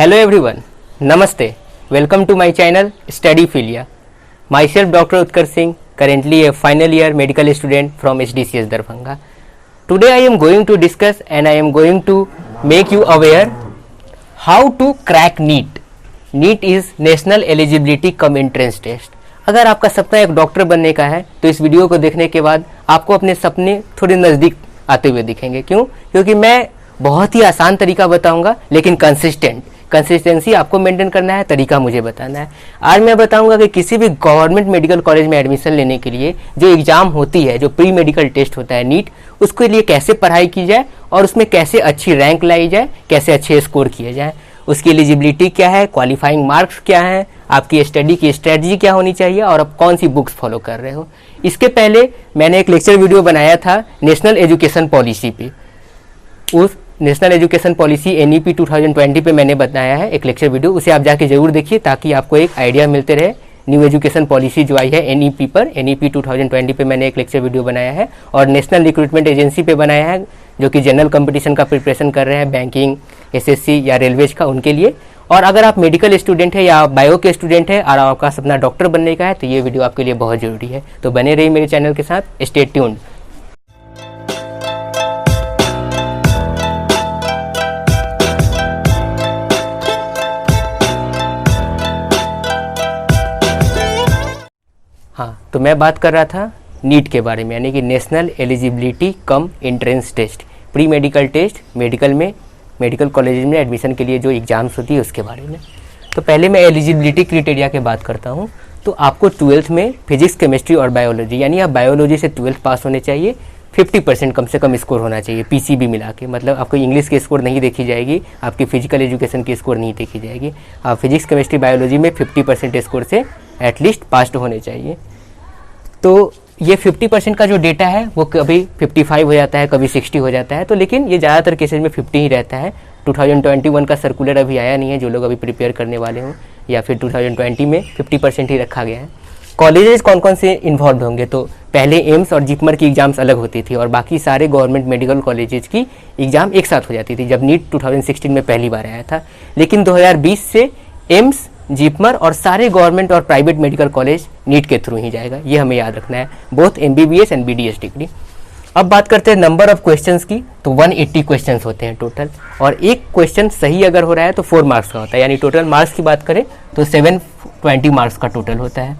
Hello everyone, Namaste. Welcome to my channel Study Philia. Myself Dr. Utkarsh Singh, currently a final year medical student from SDCS Darbhanga. Today I am going to discuss and I am going to make you aware how to crack NEET. NEET is National Eligibility Cum Entrance Test. अगर आपका सपना एक doctor बनने का है तो इस video को देखने के बाद आपको अपने सपने थोड़े नज़दीक आते हुए दिखेंगे। क्यों? क्योंकि मैं बहुत ही आसान तरीका बताऊंगा, लेकिन कंसिस्टेंसी आपको मेंटेन करना है, तरीका मुझे बताना है। आज मैं बताऊंगा कि किसी भी गवर्नमेंट मेडिकल कॉलेज में एडमिशन लेने के लिए जो एग्ज़ाम होती है, जो प्री मेडिकल टेस्ट होता है नीट, उसके लिए कैसे पढ़ाई की जाए और उसमें कैसे अच्छी रैंक लाई जाए, कैसे अच्छे स्कोर किए जाए, उसकी एलिजिबिलिटी क्या है, क्वालिफाइंग मार्क्स क्या हैं, आपकी स्टडी की स्ट्रेटजी क्या होनी चाहिए और आप कौन सी बुक्स फॉलो कर रहे हो। इसके पहले मैंने एक लेक्चर वीडियो बनाया था नेशनल एजुकेशन पॉलिसी पे। उस नेशनल एजुकेशन पॉलिसी NEP 2020 पे मैंने बताया है एक लेक्चर वीडियो, उसे आप जाके जरूर देखिए ताकि आपको एक आइडिया मिलते रहे। न्यू एजुकेशन पॉलिसी जो आई है NEP पर, NEP 2020 पे मैंने एक लेक्चर वीडियो बनाया है और नेशनल रिक्रूटमेंट एजेंसी पे बनाया है जो कि जनरल कंपटीशन का प्रिपरेशन कर रहे हैं, बैंकिंग, SSC या रेलवेज का, उनके लिए। और अगर आप मेडिकल स्टूडेंट है या बायो के स्टूडेंट है और आपका सपना डॉक्टर बनने का है तो ये वीडियो आपके लिए बहुत ज़रूरी है। तो बने रहिए मेरे चैनल के साथ, स्टे ट्यून्ड। हाँ, तो मैं बात कर रहा था नीट के बारे में, यानी कि national eligibility cum entrance test, pre medical test, medical में मेडिकल कॉलेज में एडमिशन के लिए जो एग्ज़ाम्स होती है उसके बारे में। तो पहले मैं एलिजिबिलिटी क्राइटेरिया की बात करता हूँ। तो आपको 12th में फिजिक्स, केमिस्ट्री और बायोलॉजी, यानी आप बायोलॉजी से 12th पास होने चाहिए, 50% कम से कम स्कोर होना चाहिए PCB मिला के। मतलब आपको इंग्लिश की स्कोर नहीं देखी जाएगी, आपकी फिजिकल एजुकेशन की स्कोर नहीं देखी जाएगी। आप फिजिक्स, केमिस्ट्री, बायोलॉजी में 50% स्कोर से एटलीस्ट पास होने चाहिए। तो ये 50% का जो डेटा है वो कभी 55 हो जाता है, कभी 60 हो जाता है, तो लेकिन ये ज़्यादातर केसेज में 50 ही रहता है। 2021 का सर्कुलर अभी आया नहीं है, जो लोग अभी प्रिपेयर करने वाले हों, या फिर 2020 में 50% ही रखा गया है। कॉलेजेस कौन कौन से इन्वॉल्व होंगे? तो पहले एम्स और जिपमर की एग्ज़ाम्स अलग होती थी और बाकी सारे गवर्नमेंट मेडिकल कॉलेजेस की एग्ज़ाम एक साथ हो जाती थी जब नीट 2016 में पहली बार आया था। लेकिन 2020 से एम्स, जिपमर और सारे गवर्नमेंट और प्राइवेट मेडिकल कॉलेज नीट के थ्रू ही जाएगा, ये हमें याद रखना है, both MBBS and BDS degree. अब बात करते हैं नंबर ऑफ क्वेश्चंस की। तो 180 क्वेश्चंस होते हैं टोटल, और एक क्वेश्चन सही अगर हो रहा है तो 4 मार्क्स का होता है, यानी टोटल मार्क्स की बात करें तो 720 मार्क्स का टोटल होता है।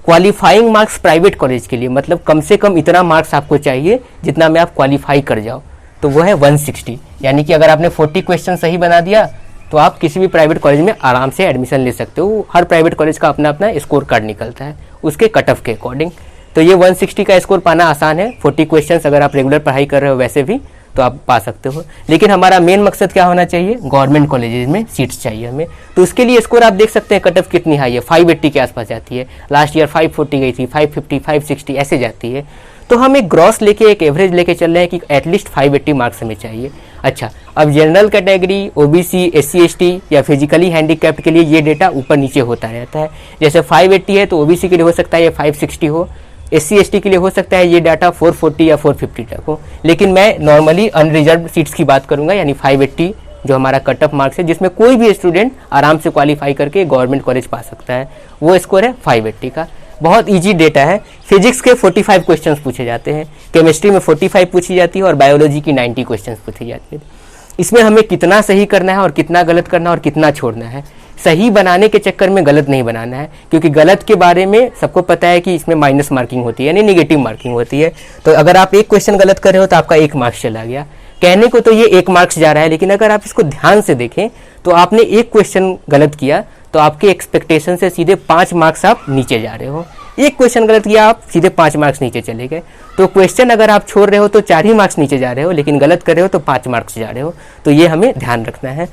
क्वालिफाइंग मार्क्स प्राइवेट कॉलेज के लिए, मतलब कम से कम इतना मार्क्स आपको चाहिए जितना में आप क्वालिफाई कर जाओ, तो वो है 160। यानी कि अगर आपने 40 क्वेश्चन सही बना दिया तो आप किसी भी प्राइवेट कॉलेज में आराम से एडमिशन ले सकते हो। हर प्राइवेट कॉलेज का अपना अपना स्कोर कार्ड निकलता है उसके कट ऑफ के अकॉर्डिंग। तो ये 160 का स्कोर पाना आसान है। 40 क्वेश्चंस अगर आप रेगुलर पढ़ाई कर रहे हो वैसे भी तो आप पा सकते हो। लेकिन हमारा मेन मकसद क्या होना चाहिए? गवर्नमेंट कॉलेजेस में सीट्स चाहिए हमें। तो उसके लिए स्कोर आप देख सकते हैं कट ऑफ कितनी हाई है, 580 के आसपास जाती है। लास्ट ईयर 540 गई थी, 550, 560 ऐसे जाती है। तो हम एक ग्रॉस लेके, एक एवरेज लेके चल रहे हैं कि एटलीस्ट 580 मार्क्स हमें चाहिए। अच्छा, अब general category, OBC, SC ST या फिजिकली हैंडीकैप्ड के लिए ये डेटा ऊपर नीचे होता रहता है। जैसे 580 है तो OBC के लिए हो सकता है ये 560 हो, SC ST के लिए हो सकता है ये डाटा 440 या 450 तक हो। लेकिन मैं नॉर्मली अनरिजर्व सीट्स की बात करूंगा, यानी 580 जो हमारा कट ऑफ मार्क्स है, जिसमें कोई भी स्टूडेंट आराम से क्वालिफाई करके गवर्नमेंट कॉलेज पा सकता है, वो स्कोर है 580 का। बहुत इजी डेटा है। फिजिक्स के 45 क्वेश्चंस पूछे जाते हैं, केमिस्ट्री में 45 पूछी जाती है और बायोलॉजी की 90 क्वेश्चंस पूछी जाती है। इसमें हमें कितना सही करना है और कितना गलत करना है और कितना छोड़ना है। सही बनाने के चक्कर में गलत नहीं बनाना है, क्योंकि गलत के बारे में सबको पता है कि इसमें माइनस मार्किंग होती है, यानी निगेटिव मार्किंग होती है। तो अगर आप एक क्वेश्चन गलत कर रहे हो तो आपका 1 मार्क्स चला गया। कहने को तो ये 1 मार्क्स जा रहा है, लेकिन अगर आप इसको ध्यान से देखें तो आपने एक क्वेश्चन गलत किया तो आपके एक्सपेक्टेशन से सीधे 5 मार्क्स आप नीचे जा रहे हो। एक क्वेश्चन गलत किया आप सीधे 5 मार्क्स नीचे चले गए। तो क्वेश्चन अगर आप छोड़ रहे हो तो 4 ही मार्क्स नीचे जा रहे हो, लेकिन गलत कर रहे हो तो 5 मार्क्स जा रहे हो। तो ये हमें ध्यान रखना है।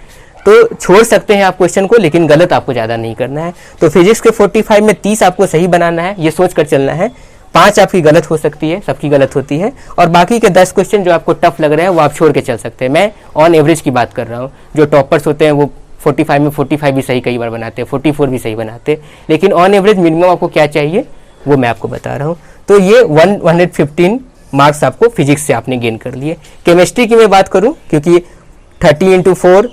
तो छोड़ सकते हैं आप क्वेश्चन को, लेकिन गलत आपको ज़्यादा नहीं करना है। तो फिजिक्स के 45 में 30 आपको सही बनाना है, ये सोच कर चलना है। 5 आपकी गलत हो सकती है, सबकी गलत होती है, और बाकी के 10 क्वेश्चन जो आपको टफ लग रहे हैं वो आप छोड़ के चल सकते हैं। मैं ऑन एवरेज की बात कर रहा हूँ। जो टॉपर्स होते हैं वो 45 में 45 भी सही कई बार बनाते हैं, 44 भी सही बनाते हैं, लेकिन ऑन एवरेज मिनिमम आपको क्या चाहिए वो मैं आपको बता रहा हूँ। तो ये 115 मार्क्स आपको फिजिक्स से आपने गेन कर लिए। केमिस्ट्री की मैं बात करूँ, क्योंकि 30 × 4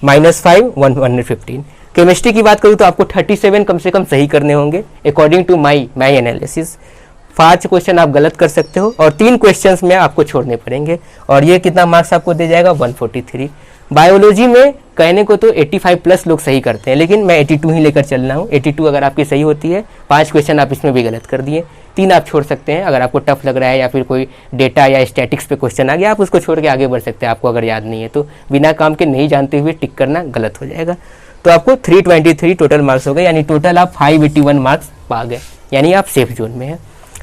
-5 115। केमिस्ट्री की बात करूँ तो आपको 37 कम से कम सही करने होंगे according to my analysis. 5 question आप गलत कर सकते हो और 3 क्वेश्चंस में आपको छोड़ने पड़ेंगे, और ये कितना मार्क्स आपको दे जाएगा 143। बायोलॉजी में कहने को तो 85 प्लस लोग सही करते हैं, लेकिन मैं 82 ही लेकर चल रहा हूँ। 82 अगर आपकी सही होती है, 5 क्वेश्चन आप इसमें भी गलत कर दिए, 3 आप छोड़ सकते हैं। अगर आपको टफ लग रहा है या फिर कोई डेटा या स्टैटिक्स पे क्वेश्चन आ गया, आप उसको छोड़ के आगे बढ़ सकते हैं। आपको अगर याद नहीं है तो बिना काम के नहीं जानते हुए टिक करना गलत हो जाएगा। तो आपको 323 टोटल मार्क्स हो गए, यानी टोटल आप 581 मार्क्स पा गए, यानी आप सेफ जोन में हैं।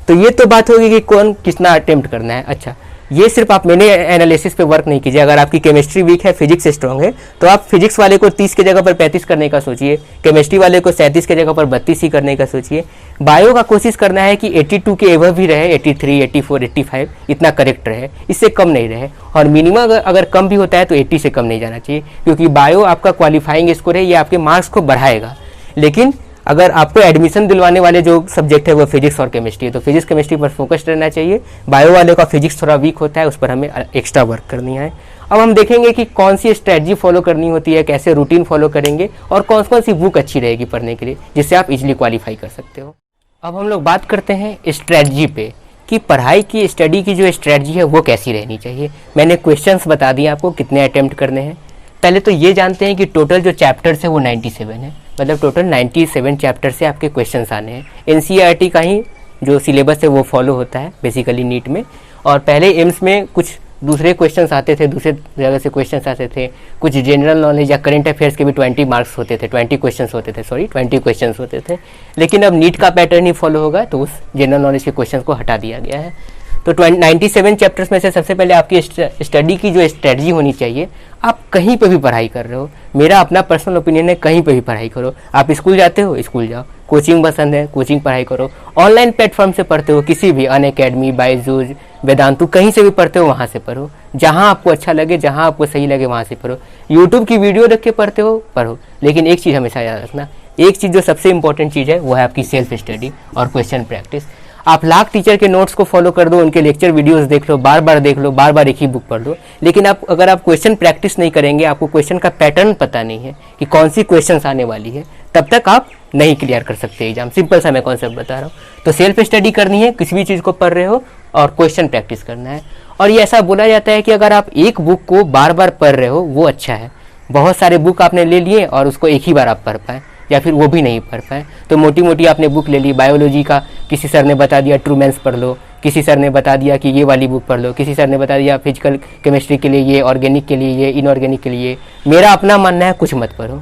तो ये तो बात होगी कि कौन कितना अटेम्प्ट करना है। अच्छा, ये सिर्फ आप मैंने एनालिसिस पे वर्क नहीं कीजिए। अगर आपकी केमिस्ट्री वीक है, फिजिक्स स्ट्रॉन्ग है, तो आप फिजिक्स वाले को 30 की जगह पर 35 करने का सोचिए, केमिस्ट्री वाले को 37 की जगह पर 32 ही करने का सोचिए। बायो का कोशिश करना है कि 82 के एबव ही रहे, 83, 84, 85 इतना करेक्ट रहे, इससे कम नहीं रहे। और मिनिमम अगर कम भी होता है तो 80 से कम नहीं जाना चाहिए, क्योंकि बायो आपका क्वालिफाइंग स्कोर है, ये आपके मार्क्स को बढ़ाएगा। लेकिन अगर आपको एडमिशन दिलवाने वाले जो सब्जेक्ट है वो फिजिक्स और केमिस्ट्री है, तो फिजिक्स केमिस्ट्री पर फोकस रहना चाहिए। बायो वाले का फिजिक्स थोड़ा वीक होता है, उस पर हमें एक्स्ट्रा वर्क करनी है। अब हम देखेंगे कि कौन सी स्ट्रेटजी फॉलो करनी होती है, कैसे रूटीन फॉलो करेंगे, और कौन कौन सी बुक अच्छी रहेगी पढ़ने के लिए, जिससे आप इजीली क्वालिफाई कर सकते हो। अब हम लोग बात करते हैं स्ट्रेटजी पे, कि पढ़ाई की स्टडी की जो स्ट्रेटजी है वो कैसी रहनी चाहिए। मैंने क्वेश्चंस बता दिए आपको कितने अटेम्प्ट करने हैं। पहले तो ये जानते हैं कि टोटल जो चैप्टर्स है वो 97 है, मतलब टोटल 97 चैप्टर से आपके क्वेश्चंस आने हैं। एनसीईआरटी का ही जो सिलेबस है वो फॉलो होता है बेसिकली नीट में। और पहले एम्स में कुछ दूसरे क्वेश्चंस आते थे, दूसरे जगह से क्वेश्चंस आते थे, कुछ जनरल नॉलेज या करंट अफेयर्स के भी 20 मार्क्स होते थे, 20 क्वेश्चंस होते थे, 20 क्वेश्चंस होते थे। लेकिन अब नीट का पैटर्न ही फॉलो होगा, तो उस जनरल नॉलेज के क्वेश्चंस को हटा दिया गया है। तो 97 चैप्टर्स में से सबसे पहले आपकी स्टडी की जो स्ट्रेटजी होनी चाहिए, आप कहीं पे भी पढ़ाई कर रहे हो, मेरा अपना पर्सनल ओपिनियन है, कहीं पे भी पढ़ाई करो। आप स्कूल जाते हो, स्कूल जाओ, कोचिंग पसंद है, कोचिंग पढ़ाई करो, ऑनलाइन प्लेटफॉर्म से पढ़ते हो, किसी भी अनअकैडमी, बायजूस, वेदांतु, कहीं से भी पढ़ते हो वहाँ से पढ़ो, जहाँ आपको अच्छा लगे, जहाँ आपको सही लगे वहाँ से पढ़ो। यूट्यूब की वीडियो देख के पढ़ते हो, पढ़ो, लेकिन एक चीज़ हमेशा याद रखना, एक चीज़ जो सबसे इंपॉर्टेंट चीज़ है वो है आपकी सेल्फ स्टडी और क्वेश्चन प्रैक्टिस। आप लाख टीचर के नोट्स को फॉलो कर दो, उनके लेक्चर वीडियोस देख लो, बार बार देख लो, बार बार एक ही बुक पढ़ लो, लेकिन अगर आप क्वेश्चन प्रैक्टिस नहीं करेंगे, आपको क्वेश्चन का पैटर्न पता नहीं है कि कौन सी क्वेश्चंस आने वाली है, तब तक आप नहीं क्लियर कर सकते एग्जाम। सिंपल सा मैं कॉन्सेप्ट बता रहा हूँ। तो सेल्फ स्टडी करनी है, किसी भी चीज़ को पढ़ रहे हो, और क्वेश्चन प्रैक्टिस करना है। और ये ऐसा बोला जाता है कि अगर आप एक बुक को बार बार पढ़ रहे हो वो अच्छा है। बहुत सारे बुक आपने ले लिए और उसको एक ही बार आप पढ़ पाए, या फिर वो भी नहीं पढ़ पाए, तो मोटी मोटी आपने बुक ले ली। बायोलॉजी का किसी सर ने बता दिया ट्रूमेंस पढ़ लो, किसी सर ने बता दिया कि ये वाली बुक पढ़ लो, किसी सर ने बता दिया फिजिकल केमिस्ट्री के लिए ये, ऑर्गेनिक के लिए ये, इनऑर्गेनिक के लिए। मेरा अपना मानना है कुछ मत पढ़ो,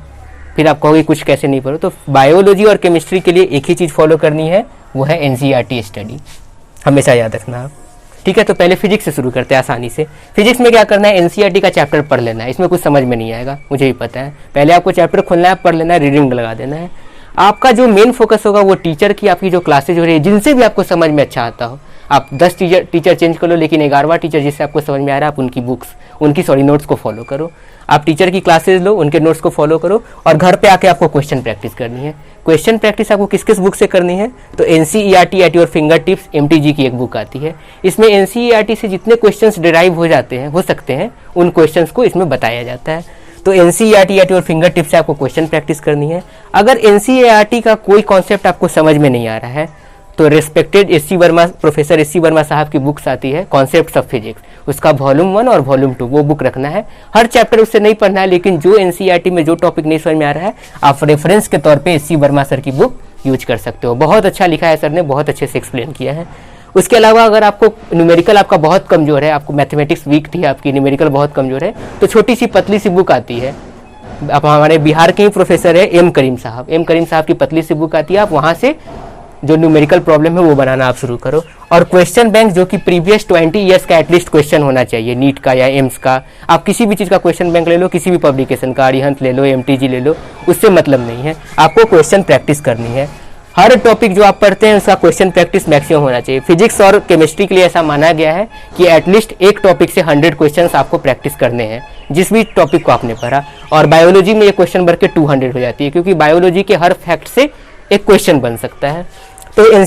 फिर आप कहोगे कुछ कैसे नहीं पढ़ो। तो बायोलॉजी और केमिस्ट्री के लिए एक ही चीज़ फॉलो करनी है, वो है एनसीईआरटी स्टडी, हमेशा याद रखना आप। ठीक है, तो पहले फिजिक्स से शुरू करते हैं आसानी से। फिजिक्स में क्या करना है, एनसीईआरटी का चैप्टर पढ़ लेना है, इसमें कुछ समझ में नहीं आएगा, मुझे भी पता है। पहले आपको चैप्टर खोलना है, पढ़ लेना है, रीडिंग लगा देना है। आपका जो मेन फोकस होगा वो टीचर की, आपकी जो क्लासेज हो रही है, जिनसे भी आपको समझ में अच्छा आता हो। आप 10 टीचर चेंज कर लो, लेकिन 11वां टीचर जिससे आपको समझ में आ रहा है, आप उनकी नोट्स को फॉलो करो। आप टीचर की क्लासेज लो, उनके नोट्स को फॉलो करो, और घर पे आके आपको क्वेश्चन प्रैक्टिस करनी है। क्वेश्चन प्रैक्टिस आपको किस किस बुक से करनी है, तो NCERT at your finger tips, MTG की एक बुक आती है। इसमें एनसीईआरटी से जितने क्वेश्चंस डिराइव हो सकते हैं, उन क्वेश्चंस को इसमें बताया जाता है। तो NCERT at your finger tips से आपको क्वेश्चन प्रैक्टिस करनी है। अगर एनसीईआरटी का कोई कॉन्सेप्ट आपको समझ में नहीं आ रहा है, तो respected professor S C Verma साहब की बुक्स आती है कॉन्सेप्ट्स ऑफ फिजिक्स, उसका वॉल्यूम 1 और वॉल्यूम 2 वो बुक रखना है। हर चैप्टर उससे नहीं पढ़ना है, लेकिन जो एनसीईआरटी में जो टॉपिक नहीं समझ में आ रहा है, आप रेफरेंस के तौर पे एस सी वर्मा सर की बुक यूज कर सकते हो। बहुत अच्छा लिखा है सर ने, बहुत अच्छे से एक्सप्लेन किया है। उसके अलावा अगर आपको न्यूमेरिकल आपका बहुत कमजोर है, आपको मैथमेटिक्स वीक थी, आपकी न्यूमेरिकल बहुत कमजोर है, तो छोटी सी पतली सी बुक आती है। अब हमारे बिहार के ही प्रोफेसर है एम करीम साहब की पतली सी बुक आती है। आप वहाँ से जो न्यूमेरिकल प्रॉब्लम है वो बनाना आप शुरू करो। और क्वेश्चन बैंक जो कि प्रीवियस 20 ईयर्स का एटलीस्ट क्वेश्चन होना चाहिए, नीट का या एम्स का, आप किसी भी चीज़ का क्वेश्चन बैंक ले लो, किसी भी पब्लिकेशन का, अरिहंत ले लो, एमटीजी ले लो, उससे मतलब नहीं है, आपको क्वेश्चन प्रैक्टिस करनी है। हर टॉपिक जो आप पढ़ते हैं उसका क्वेश्चन प्रैक्टिस मैक्सिमम होना चाहिए। फिजिक्स और केमिस्ट्री के लिए ऐसा माना गया है कि एटलीस्ट एक टॉपिक से 100 क्वेश्चंस आपको प्रैक्टिस करने हैं, जिस भी टॉपिक को आपने पढ़ा। और बायोलॉजी में ये क्वेश्चन बढ़ के 200 हो जाती है, क्योंकि बायोलॉजी के हर फैक्ट से एक क्वेश्चन बन सकता है। तो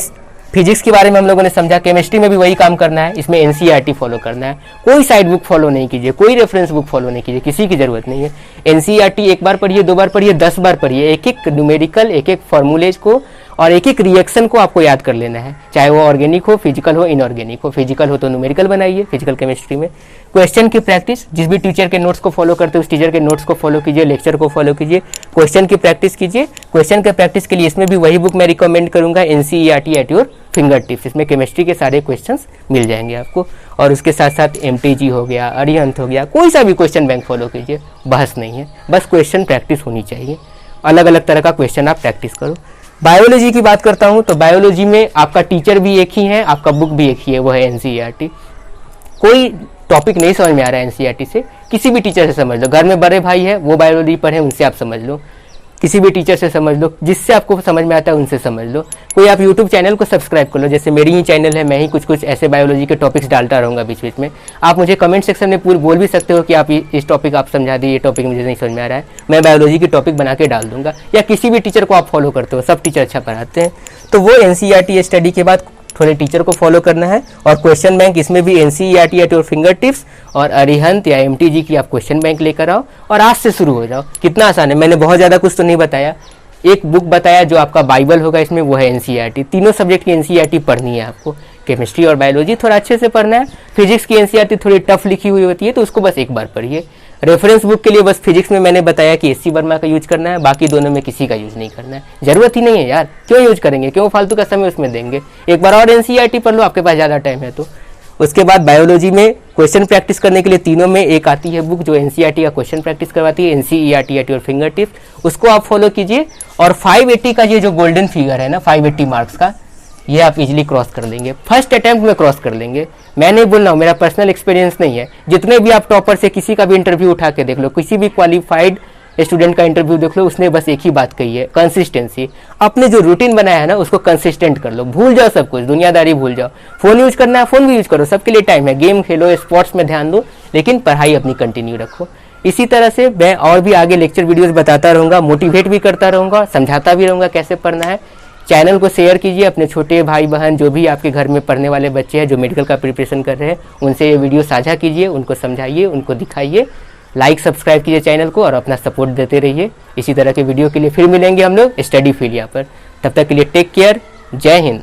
फिजिक्स के बारे में हम लोगों ने समझा। केमिस्ट्री में भी वही काम करना है, इसमें एनसीईआरटी फॉलो करना है। कोई साइड बुक फॉलो नहीं कीजिए, कोई रेफरेंस बुक फॉलो नहीं कीजिए, किसी की जरूरत नहीं है। एनसीईआरटी एक बार पढ़िए, 2 बार पढ़िए, 10 बार पढ़िए, एक एक न्यूमेरिकल, एक एक फॉर्मूलेज को और एक एक रिएक्शन को आपको याद कर लेना है, चाहे वो ऑर्गेनिक हो, फिजिकल हो, इनऑर्गेनिक हो। फिजिकल हो तो न्यूमेरिकल बनाइए फिजिकल केमिस्ट्री में। क्वेश्चन की प्रैक्टिस, जिस भी टीचर के नोट्स को फॉलो करते हो उस टीचर के नोट्स को फॉलो कीजिए, लेक्चर को फॉलो कीजिए, क्वेश्चन की प्रैक्टिस कीजिए। क्वेश्चन के प्रैक्टिस के लिए इसमें भी वही बुक मैं रिकमेंड करूंगा, NCERT at your finger tips. इसमें केमिस्ट्री के सारे क्वेश्चंस मिल जाएंगे आपको। और उसके साथ साथ एमटीजी हो गया, अरिहंत हो गया, कोई सा भी क्वेश्चन बैंक फॉलो कीजिए, बहस नहीं है, बस क्वेश्चन प्रैक्टिस होनी चाहिए। अलग अलग तरह का क्वेश्चन आप प्रैक्टिस करो। बायोलॉजी की बात करता हूँ तो बायोलॉजी में आपका टीचर भी एक ही है, आपका बुक भी एक ही है, वो है एनसीईआरटी। कोई टॉपिक नहीं समझ में आ रहा है एनसीईआरटी से, किसी भी टीचर से समझ लो। घर में बड़े भाई है वो बायोलॉजी पढ़े, उनसे आप समझ लो। किसी भी टीचर से समझ लो, जिससे आपको समझ में आता है उनसे समझ लो। कोई आप यूट्यूब चैनल को सब्सक्राइब कर लो, जैसे मेरी ही चैनल है, मैं ही कुछ कुछ ऐसे बायोलॉजी के टॉपिक्स डालता रहूँगा बीच बीच में। आप मुझे कमेंट सेक्शन में पूरी बोल भी सकते हो कि आप इस टॉपिक आप समझा दिए, ये टॉपिक मुझे नहीं समझ में आ रहा है, मैं बायोलॉजी की टॉपिक बना के डाल दूंगा। या किसी भी टीचर को आप फॉलो करते हो, सब टीचर अच्छा पढ़ाते हैं, तो वो एनसीईआरटी स्टडी के बाद थोड़े टीचर को फॉलो करना है। और क्वेश्चन बैंक इसमें भी NCERT at your finger tips और अरिहंत या एमटीजी की आप क्वेश्चन बैंक लेकर आओ और आज से शुरू हो जाओ। कितना आसान है, मैंने बहुत ज़्यादा कुछ तो नहीं बताया, एक बुक बताया जो आपका बाइबल होगा इसमें, वो है एनसीईआरटी। तीनों सब्जेक्ट की एनसीईआरटी पढ़नी है आपको, केमिस्ट्री और बायोलॉजी थोड़ा अच्छे से पढ़ना है। फिजिक्स की एनसीईआरटी थोड़ी टफ लिखी हुई होती है तो उसको बस एक बार पढ़िए। रेफरेंस बुक के लिए बस फिजिक्स में मैंने बताया कि एससी वर्मा का यूज करना है, बाकी दोनों में किसी का यूज नहीं करना है, जरूरत ही नहीं है यार, क्यों यूज करेंगे, क्यों फालतू का समय उसमें देंगे। एक बार और एनसीईआरटी पढ़ लो, आपके पास ज़्यादा टाइम है तो। उसके बाद बायोलॉजी में क्वेश्चन प्रैक्टिस करने के लिए तीनों में एक आती है बुक जो एनसीईआरटी का क्वेश्चन प्रैक्टिस करवाती है, NCERT at your finger tips, उसको आप फॉलो कीजिए। और 580 का ये जो गोल्डन फिगर है ना, 580 मार्क्स का, ये आप इजीली क्रॉस कर लेंगे, फर्स्ट अटेम्प्ट में क्रॉस कर लेंगे। मैं नहीं बोल रहा हूँ, मेरा पर्सनल एक्सपीरियंस नहीं है। जितने भी आप टॉपर से किसी का भी इंटरव्यू उठा के देख लो, किसी भी क्वालिफाइड स्टूडेंट का इंटरव्यू देख लो, उसने बस एक ही बात कही है, कंसिस्टेंसी। अपने जो रूटीन बनाया है ना उसको कंसिस्टेंट कर लो, भूल जाओ सब कुछ, दुनियादारी भूल जाओ। फोन यूज करना है फोन भी यूज करो, सबके लिए टाइम है, गेम खेलो, स्पोर्ट्स में ध्यान दो, लेकिन पढ़ाई अपनी कंटिन्यू रखो। इसी तरह से मैं और भी आगे लेक्चर वीडियोस बताता रहूँगा, मोटिवेट भी करता रहूँगा, समझाता भी रहूँगा कैसे पढ़ना है। चैनल को शेयर कीजिए, अपने छोटे भाई बहन जो भी आपके घर में पढ़ने वाले बच्चे हैं जो मेडिकल का प्रिपरेशन कर रहे हैं, उनसे ये वीडियो साझा कीजिए, उनको समझाइए, उनको दिखाइए। लाइक सब्सक्राइब कीजिए चैनल को और अपना सपोर्ट देते रहिए। इसी तरह के वीडियो के लिए फिर मिलेंगे हम लोग स्टडी फीलिया पर। तब तक के लिए टेक केयर, जय हिंद।